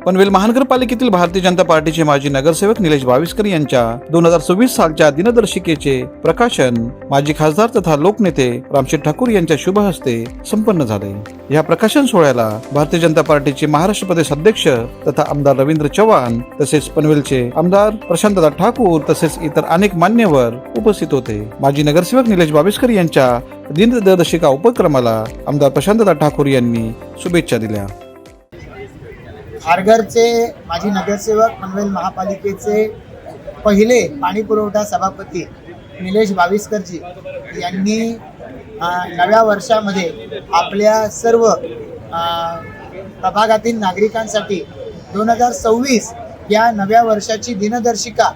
पनवेल महानगरपालिकेतील भारतीय जनता पार्टीचे माजी नगरसेवक निलेश बाविस्कर यांच्या 2024 सालच्या दिनदर्शिकेचे प्रकाशन माजी खासदार तथा लोकनेते रामशेठ ठाकूर यांच्या शुभ हस्ते संपन्न झाले। या प्रकाशन सोहळ्याला भारतीय जनता पार्टीचे महाराष्ट्र प्रदेश अध्यक्ष तथा आमदार रवींद्र चव्हाण तसेच पनवेलचे आमदार प्रशांतदा ठाकूर तसेच इतर अनेक मान्यवर उपस्थित होते। माजी नगरसेवक निलेश बाविस्कर यांच्या दिनदर्शिका उपक्रमाला आमदार प्रशांतदा ठाकूर यांनी शुभेच्छा दिल्या। खारघरचे माजी नगरसेवक पनवेल महापालिकेचे पहिले पाणी पुरवठा सभापती निलेश बाविस्करजी यांनी नव्या वर्षामध्ये आपल्या सर्व प्रभागातील नागरिकांसाठी 2026 या नव्या वर्षाची दिनदर्शिका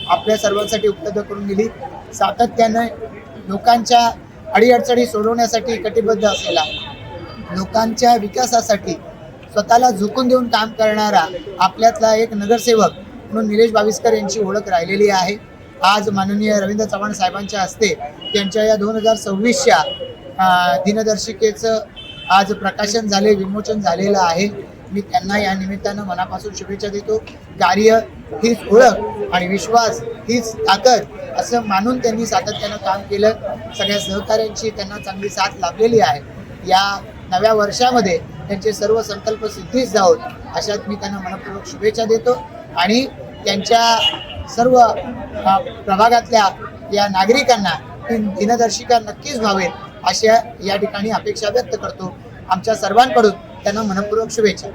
आपल्या सर्वांसाठी उपलब्ध करून दिली। सातत्याने लोकांच्या अडीअडचणी सोडवण्यासाठी कटिबद्ध असलेला, लोकांच्या विकासासाठी स्वतःला झुकून देऊन काम करणारा आपल्यातला एक नगरसेवक म्हणून निलेश बाविस्कर यांची ओळख राहिलेली आहे। आज माननीय रवींद्र चव्हाण साहेबांच्या हस्ते त्यांच्या या 2026च्या दिनदर्शिकेचं आज प्रकाशन झाले, विमोचन झालेलं आहे। मी त्यांना या निमित्तानं मनापासून शुभेच्छा देतो। कार्य हीच ओळख आणि विश्वास हीच ताकद असं मानून त्यांनी सातत्यानं काम केलं। सगळ्या सहकाऱ्यांची त्यांना चांगली साथ लाभलेली आहे। या नव्या वर्षामध्ये त्यांचे सर्व संकल्प सिद्धीस जावोत अशात मी त्यांना मनपूर्वक शुभेच्छा देतो आणि त्यांच्या सर्व प्रभागातल्या या नागरिकांना ही दिनदर्शिका नक्कीच व्हावेल अशा या ठिकाणी अपेक्षा व्यक्त करतो। आमच्या सर्वांकडून त्यांना मनपूर्वक शुभेच्छा।